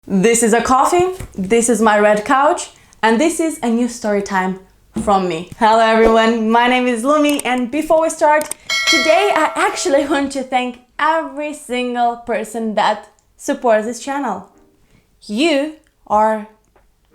This is a coffee, this is my red couch, and this is a new story time from me. Hello everyone, my name is Lumi, and before we start, today I actually want to thank every single person that supports this channel. You are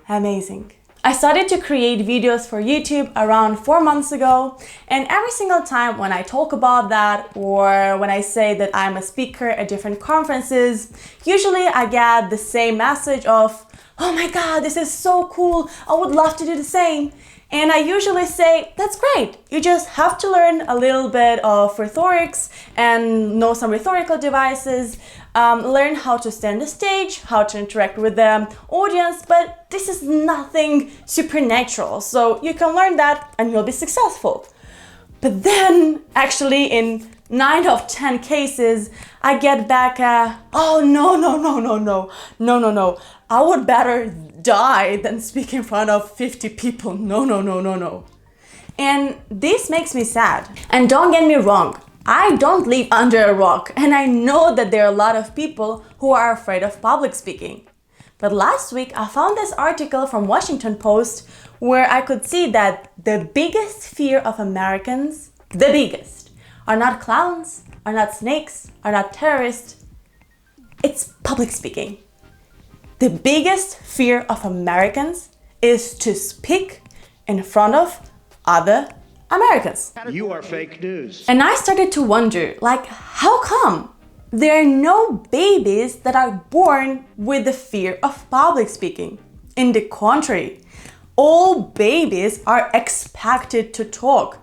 amazing. I started to create videos for YouTube around 4 months ago, and every single time when I talk about that or when I say that I'm a speaker at different conferences, usually I get the same message of, oh my god, this is so cool, I would love to do the same. And I usually say, that's great, you just have to learn a little bit of rhetorics and know some rhetorical devices, learn how to stand the stage, how to interact with the audience, but this is nothing supernatural, so you can learn that and you'll be successful. But then, actually in 9 of 10 cases, I get back oh no, I would better die than speak in front of 50 people, no. And this makes me sad. And don't get me wrong, I don't live under a rock, and I know that there are a lot of people who are afraid of public speaking. But last week I found this article from Washington Post where I could see that the biggest fear of Americans, the biggest, are not clowns, are not snakes, are not terrorists. It's public speaking. The biggest fear of Americans is to speak in front of other Americans. You are fake news. And I started to wonder, like, how come there are no babies that are born with the fear of public speaking? In the contrary, all babies are expected to talk.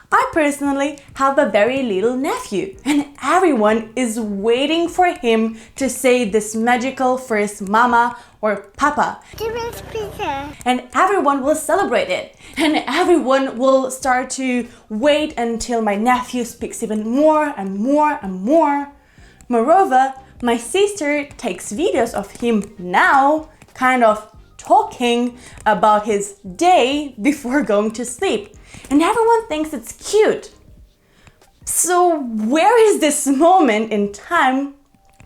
I personally have a very little nephew, and everyone is waiting for him to say this magical first mama or papa. TEDx Speaker. And everyone will celebrate it, and everyone will start to wait until my nephew speaks even more and more and more. Moreover, my sister takes videos of him now, kind of talking about his day before going to sleep. And everyone thinks it's cute. So where is this moment in time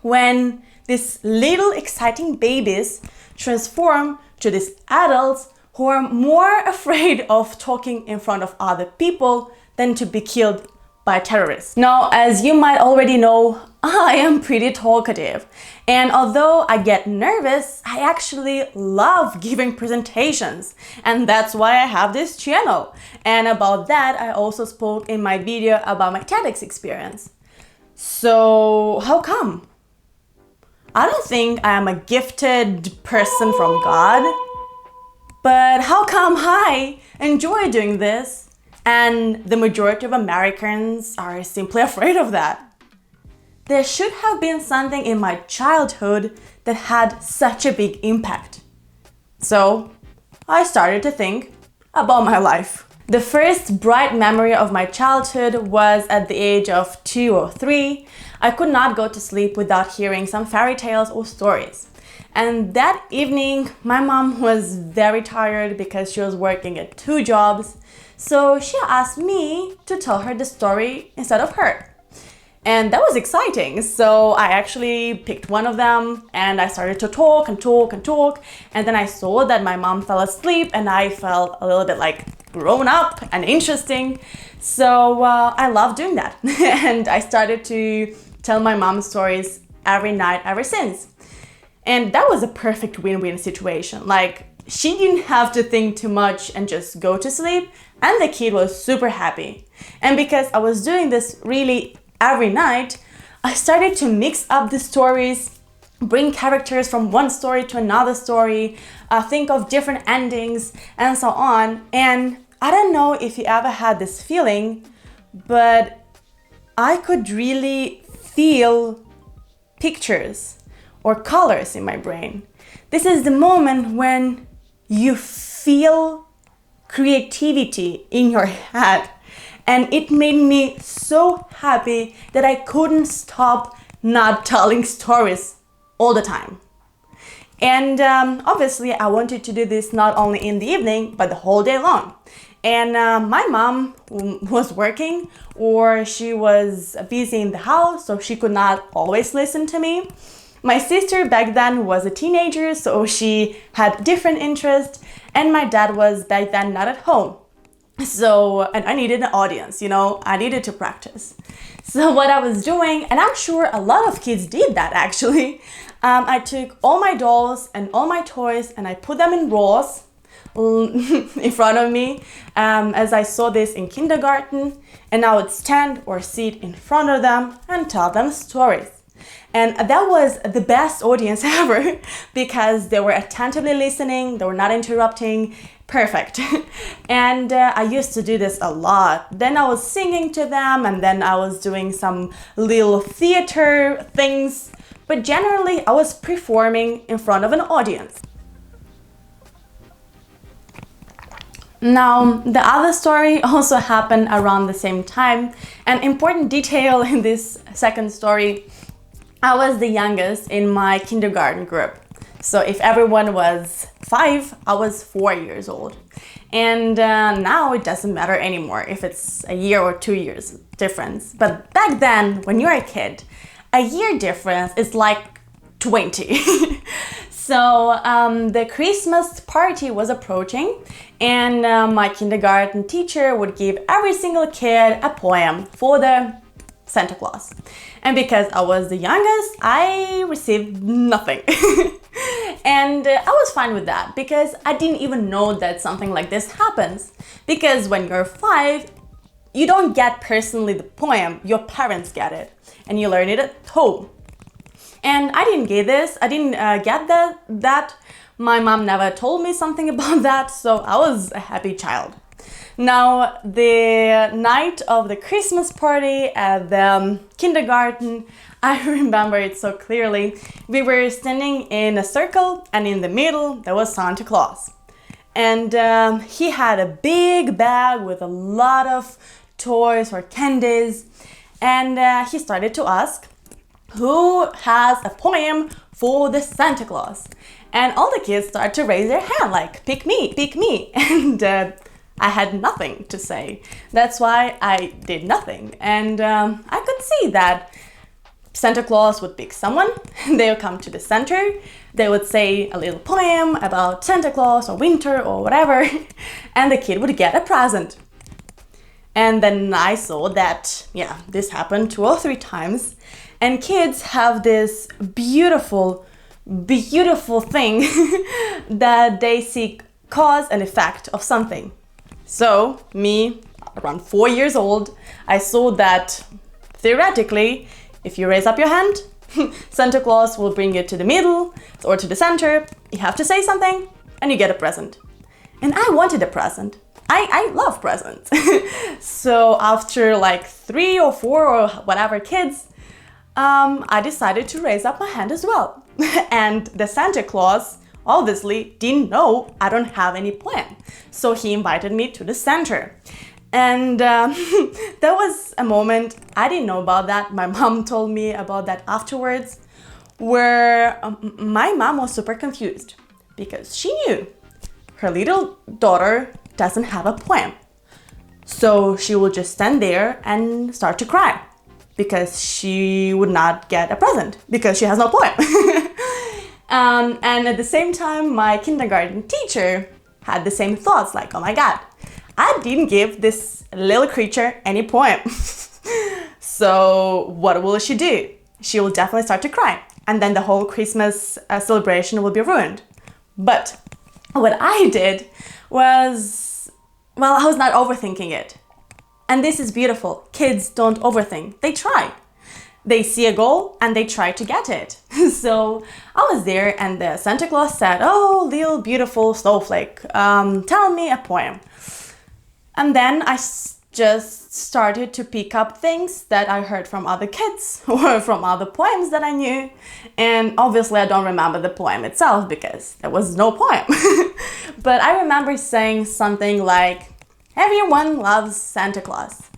when these little exciting babies transform to these adults who are more afraid of talking in front of other people than to be killed by terrorists? Now, as you might already know, I am pretty talkative, and although I get nervous, I actually love giving presentations, and that's why I have this channel. And about that, I also spoke in my video about my TEDx experience. So how come? I don't think I am a gifted person from God, but how come I enjoy doing this and the majority of Americans are simply afraid of that? There should have been something in my childhood that had such a big impact. So I started to think about my life. The first bright memory of my childhood was at the age of 2 or 3. I could not go to sleep without hearing some fairy tales or stories. And that evening, my mom was very tired because she was working at 2 jobs. So she asked me to tell her the story instead of her. And that was exciting. So I actually picked one of them and I started to talk. And then I saw that my mom fell asleep and I felt a little bit like grown up and interesting. So I love doing that. And I started to tell my mom stories every night ever since. And that was a perfect win-win situation. Like, she didn't have to think too much and just go to sleep, and the kid was super happy. And because I was doing this really every night, I started to mix up the stories, bring characters from one story to another story, think of different endings, and so on. And I don't know if you ever had this feeling, but I could really feel pictures or colors in my brain. This is the moment when you feel creativity in your head. And it made me so happy that I couldn't stop not telling stories all the time. And obviously I wanted to do this not only in the evening, but the whole day long. And my mom was working or she was busy in the house, so she could not always listen to me. My sister back then was a teenager, so she had different interests, and my dad was back then not at home. So, and I needed an audience, I needed to practice. So what I was doing, and I'm sure a lot of kids did that actually, I took all my dolls and all my toys and I put them in rows in front of me, as I saw this in kindergarten, and I would stand or sit in front of them and tell them stories. And that was the best audience ever because they were attentively listening, they were not interrupting. Perfect. And I used to do this a lot. Then I was singing to them, and then I was doing some little theater things, but generally I was performing in front of an audience. Now, the other story also happened around the same time. An important detail in this second story: I was the youngest in my kindergarten group. So if everyone was 5, I was 4 years old. And now it doesn't matter anymore if it's a year or 2 years difference. But back then, when you're a kid, a year difference is like 20. So the Christmas party was approaching, and my kindergarten teacher would give every single kid a poem for the Santa Claus. And because I was the youngest, I received nothing. And I was fine with that because I didn't even know that something like this happens. Because when you're 5, you don't get personally the poem, your parents get it, and you learn it at home. And I didn't get this, I didn't get that. My mom never told me something about that, so I was a happy child. Now, the night of the Christmas party at the kindergarten, I remember it so clearly. We were standing in a circle, and in the middle there was Santa Claus. And he had a big bag with a lot of toys or candies. And he started to ask, who has a poem for the Santa Claus? And all the kids started to raise their hand, like, pick me, pick me. And I had nothing to say. That's why I did nothing. And I could see that Santa Claus would pick someone, they would come to the center, they would say a little poem about Santa Claus or winter or whatever, and the kid would get a present. And then I saw that, this happened 2 or 3 times, and kids have this beautiful thing that they see cause and effect of something. So, me, around 4 years old, I saw that theoretically, if you raise up your hand, Santa Claus will bring you to the middle or to the center. You have to say something and you get a present. And I wanted a present. I love presents. So after like 3 or 4 or whatever kids, I decided to raise up my hand as well. And the Santa Claus obviously didn't know I don't have any plan. So he invited me to the center. And there was a moment, I didn't know about that. My mom told me about that afterwards, where my mom was super confused because she knew her little daughter doesn't have a poem. So she will just stand there and start to cry because she would not get a present because she has no poem. And at the same time, my kindergarten teacher had the same thoughts, like, oh my God, I didn't give this little creature any poem. So what will she do? She will definitely start to cry. And then the whole Christmas celebration will be ruined. But what I did was, well, I was not overthinking it. And this is beautiful. Kids don't overthink. They try. They see a goal and they try to get it. So I was there and the Santa Claus said, oh, little beautiful snowflake, tell me a poem. And then I just started to pick up things that I heard from other kids or from other poems that I knew. And obviously I don't remember the poem itself because there was no poem. But I remember saying something like, everyone loves Santa Claus.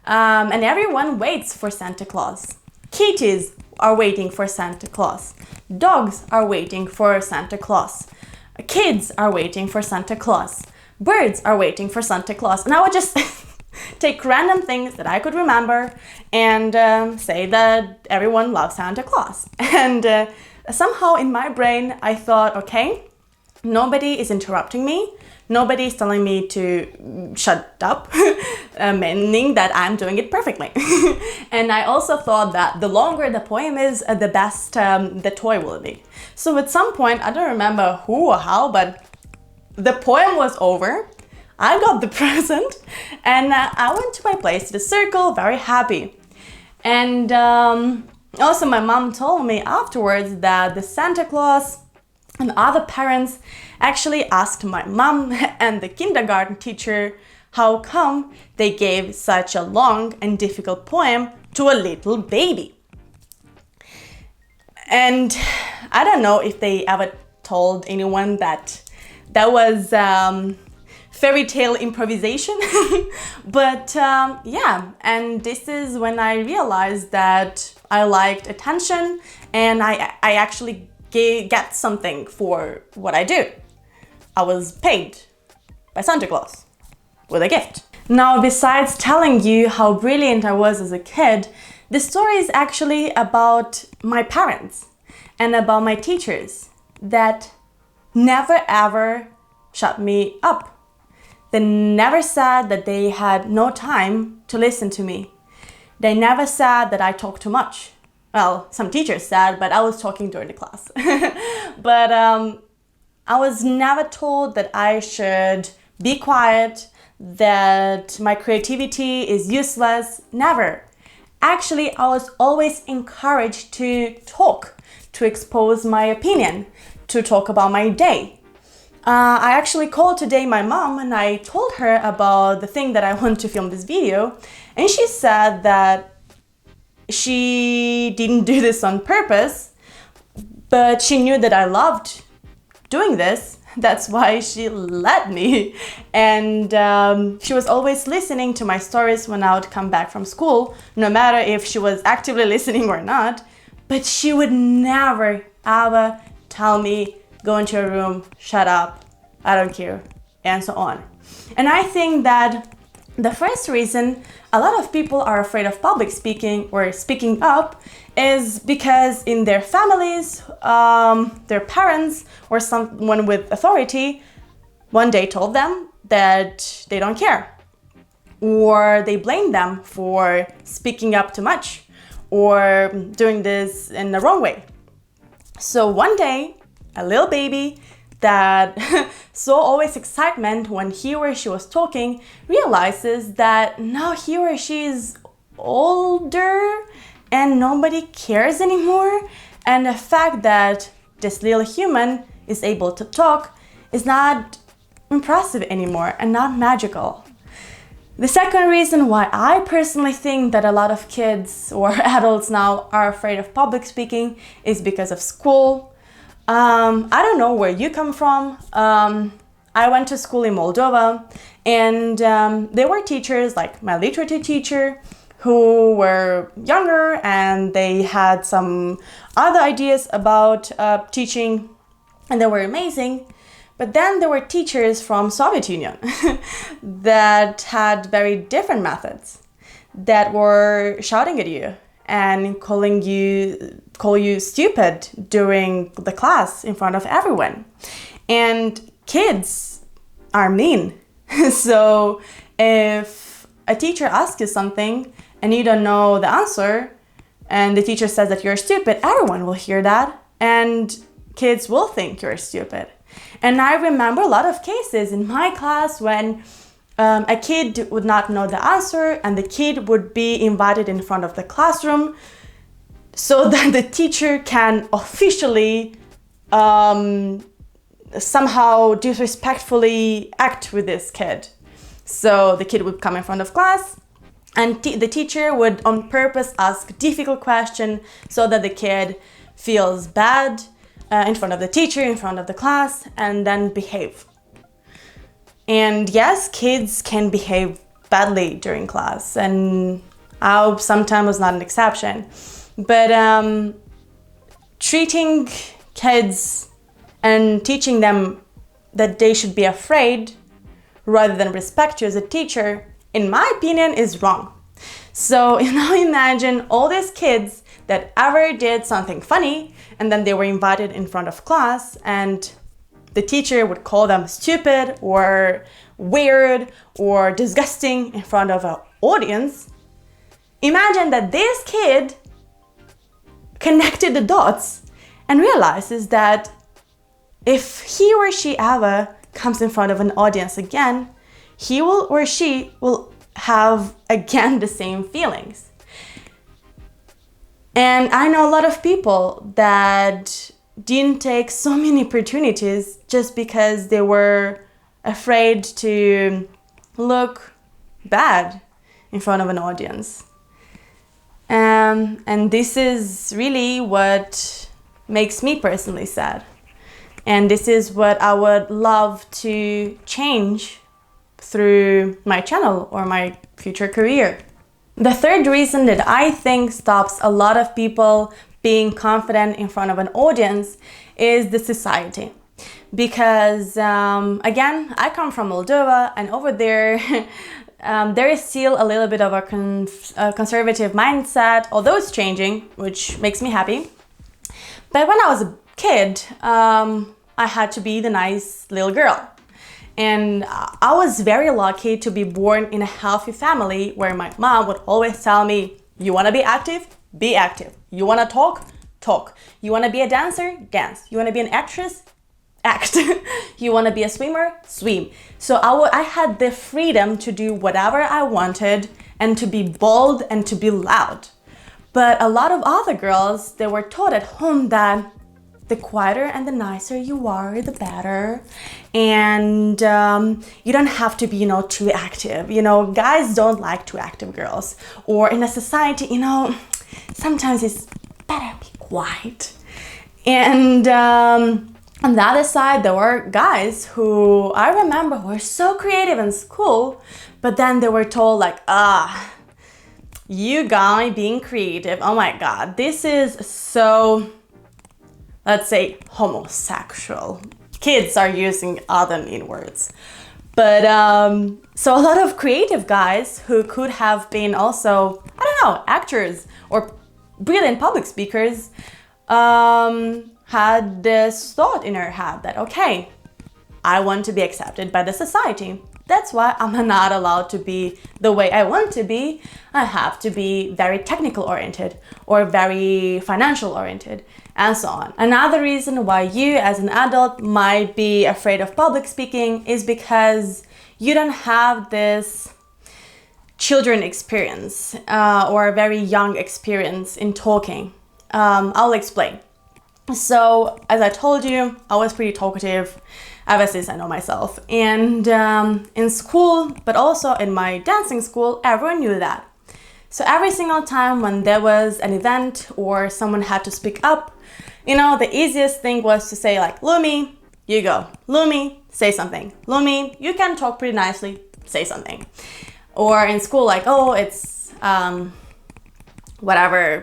And everyone waits for Santa Claus. Kitties are waiting for Santa Claus. Dogs are waiting for Santa Claus. Kids are waiting for Santa Claus. Birds are waiting for Santa Claus. And I would just take random things that I could remember and say that everyone loves Santa Claus. And somehow in my brain, I thought, okay, nobody is interrupting me. Nobody is telling me to shut up, meaning that I'm doing it perfectly. And I also thought that the longer the poem is, the best the toy will be. So at some point, I don't remember who or how, but the poem was over. I got the present and I went to my place, to the circle, very happy. And also my mom told me afterwards that the Santa Claus and other parents actually asked my mom and the kindergarten teacher how come they gave such a long and difficult poem to a little baby. And I don't know if they ever told anyone that was fairy tale improvisation. But yeah, and this is when I realized that I liked attention and I actually get something for what I do. I was paid by Santa Claus with a gift. Now, besides telling you how brilliant I was as a kid, the story is actually about my parents and about my teachers that never ever shut me up. They never said that they had no time to listen to me. They never said that I talk too much. Well, some teachers said, but I was talking during the class. But I was never told that I should be quiet, that my creativity is useless. Never. Actually, I was always encouraged to talk, to expose my opinion, to talk about my day. I actually called today my mom and I told her about the thing that I want to film this video, and she said that she didn't do this on purpose, but she knew that I loved doing this. That's why she let me. And she was always listening to my stories when I would come back from school, no matter if she was actively listening or not. But she would never, ever tell me, go into your room, shut up, I don't care, and so on. And I think that the first reason a lot of people are afraid of public speaking or speaking up is because in their families, their parents or someone with authority one day told them that they don't care, or they blame them for speaking up too much or doing this in the wrong way. So one day, a little baby that saw always excitement when he or she was talking realizes that now he or she is older and nobody cares anymore, and the fact that this little human is able to talk is not impressive anymore and not magical. The second reason why I personally think that a lot of kids or adults now are afraid of public speaking is because of school. I don't know where you come from. I went to school in Moldova, and there were teachers like my literature teacher who were younger and they had some other ideas about teaching, and they were amazing. But then there were teachers from Soviet Union that had very different methods, that were shouting at you and call you stupid during the class in front of everyone. And kids are mean. So if a teacher asks you something and you don't know the answer, and the teacher says that you're stupid, everyone will hear that, and kids will think you're stupid. And I remember a lot of cases in my class when a kid would not know the answer and the kid would be invited in front of the classroom so that the teacher can officially somehow disrespectfully act with this kid. So the kid would come in front of class and the teacher would on purpose ask difficult questions so that the kid feels bad in front of the teacher, in front of the class, and then behave. And yes, kids can behave badly during class, and I sometimes was not an exception. But treating kids and teaching them that they should be afraid rather than respect you as a teacher, in my opinion, is wrong. So now imagine all these kids that ever did something funny and then they were invited in front of class, and the teacher would call them stupid or weird or disgusting in front of an audience. Imagine that this kid connected the dots and realizes that if he or she ever comes in front of an audience again, he will or she will have again the same feelings. And I know a lot of people that didn't take so many opportunities just because they were afraid to look bad in front of an audience. And this is really what makes me personally sad. And this is what I would love to change through my channel or my future career. The third reason that I think stops a lot of people being confident in front of an audience is the society. Because again, I come from Moldova, and over there there is still a little bit of a conservative mindset, although it's changing, which makes me happy. But when I was a kid, I had to be the nice little girl. And I was very lucky to be born in a healthy family where my mom would always tell me, you want to be active? Be active. You want to talk? Talk. You want to be a dancer? Dance. You want to be an actress? Act. You want to be a swimmer? Swim. So I had the freedom to do whatever I wanted and to be bold and to be loud. But a lot of other girls, they were taught at home that the quieter and the nicer you are, the better. And you don't have to be, too active. Guys don't like too active girls. Or in a society, sometimes it's better be quiet. And on the other side, there were guys who I remember were so creative in school, but then they were told like, you guy being creative, oh my God, this is so, let's say, homosexual. Kids are using other mean words. But so a lot of creative guys who could have been also, actors or brilliant public speakers had this thought in her head that, okay, I want to be accepted by the society. That's why I'm not allowed to be the way I want to be. I have to be very technical oriented or very financial oriented and so on. Another reason why you as an adult might be afraid of public speaking is because you don't have this children experience or a very young experience in talking. I'll explain. So as I told you, I was pretty talkative ever since I know myself. And in school, but also in my dancing school, everyone knew that. So every single time when there was an event or someone had to speak up, the easiest thing was to say like, Lumi, you go. Lumi, say something. Lumi, you can talk pretty nicely, say something. Or in school, like, it's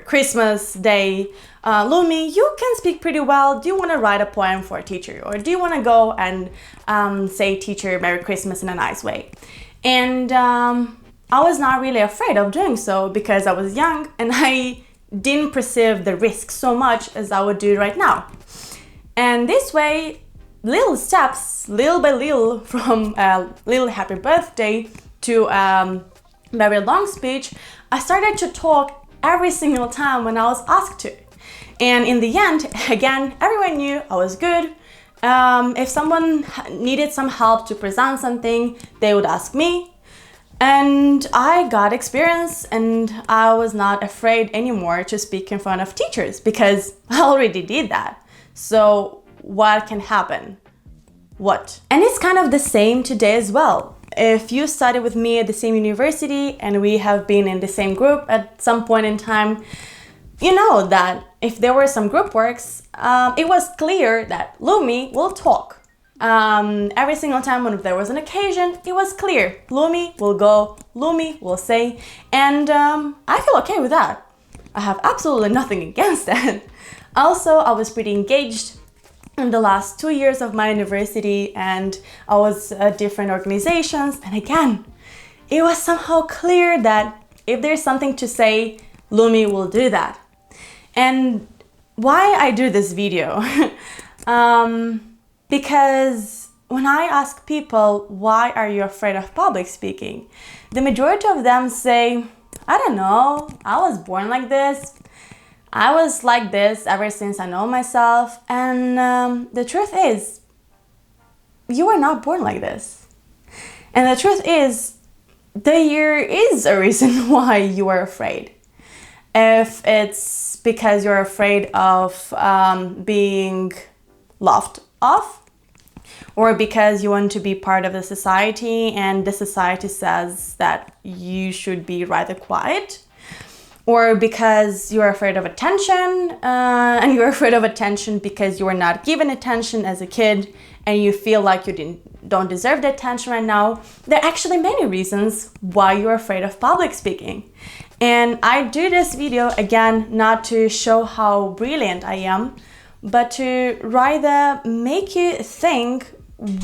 Christmas Day. Lumi, you can speak pretty well. Do you want to write a poem for a teacher? Or do you want to go and say teacher Merry Christmas in a nice way? And I was not really afraid of doing so because I was young and I didn't perceive the risk so much as I would do right now. And this way, little steps, little by little, from a little happy birthday to a very long speech, I started to talk every single time when I was asked to. And in the end, again, everyone knew I was good. If someone needed some help to present something, they would ask me. And I got experience and I was not afraid anymore to speak in front of teachers because I already did that. So what can happen? What? And it's kind of the same today as well. If you study with me at the same university and we have been in the same group at some point in time, you know that if there were some group works, it was clear that Lumi will talk. Every single time when there was an occasion, it was clear. Lumi will go, Lumi will say, and I feel okay with that. I have absolutely nothing against that. Also, I was pretty engaged in the last 2 years of my university and I was at different organizations. And again, it was somehow clear that if there's something to say, Lumi will do that. And why I do this video? Because when I ask people, why are you afraid of public speaking? The majority of them say, I don't know, I was born like this. I was like this ever since I know myself. And the truth is, you were not born like this. And the truth is, there is a reason why you are afraid. If it's because you're afraid of being laughed off, or because you want to be part of the society and the society says that you should be rather quiet, or because you're afraid of attention, and you're afraid of attention because you were not given attention as a kid and you feel like you don't deserve the attention right now. There are actually many reasons why you're afraid of public speaking. And I do this video again not to show how brilliant I am, but to rather make you think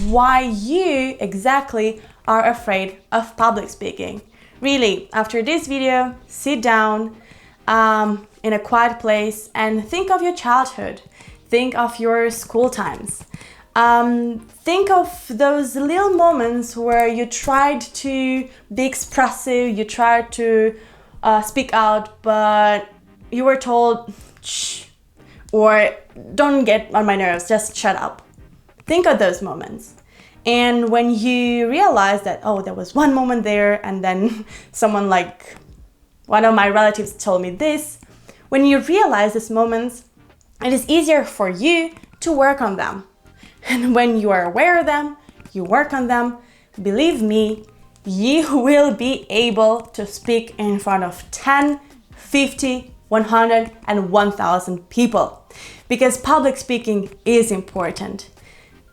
why you exactly are afraid of public speaking. Really, after this video, sit down in a quiet place and think of your childhood. Think of your school times. Think of those little moments where you tried to be expressive, you tried to speak out, but you were told, shh, or don't get on my nerves, just shut up. Think of those moments. And when you realize that, oh, there was one moment there, and then someone like one of my relatives told me this, when you realize these moments, it is easier for you to work on them. And when you are aware of them, you work on them, believe me, you will be able to speak in front of 10, 50, 100, and 1,000 people. Because public speaking is important.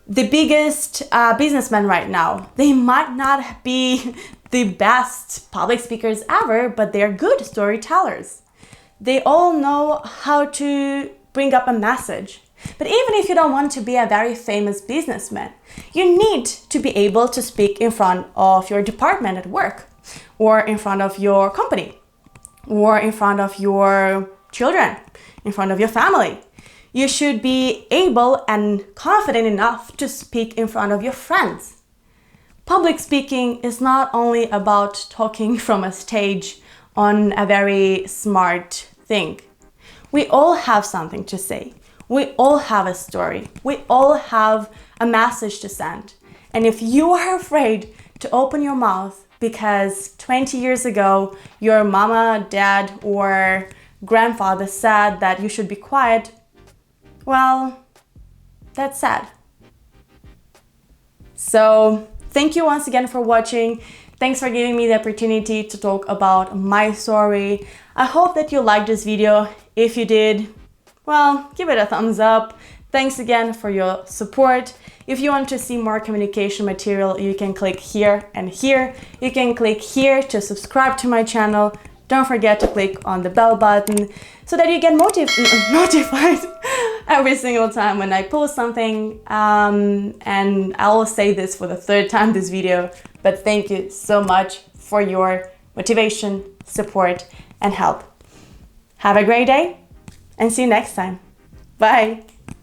The biggest businessmen right now, they might not be the best public speakers ever, but they're good storytellers. They all know how to bring up a message. But even if you don't want to be a very famous businessman, you need to be able to speak in front of your department at work, or in front of your company, or in front of your children, in front of your family. You should be able and confident enough to speak in front of your friends. Public speaking is not only about talking from a stage on a very smart thing. We all have something to say. We all have a story. We all have a message to send. And if you are afraid to open your mouth because 20 years ago your mama, dad, or grandfather said that you should be quiet, well, that's sad. So thank you once again for watching. Thanks for giving me the opportunity to talk about my story. I hope that you liked this video. If you did, well, give it a thumbs up. Thanks again for your support. If you want to see more communication material, you can click here and here. You can click here to subscribe to my channel. Don't forget to click on the bell button so that you get notified every single time when I post something. And I will say this for the third time this video, but thank you so much for your motivation, support, and help. Have a great day and see you next time. Bye.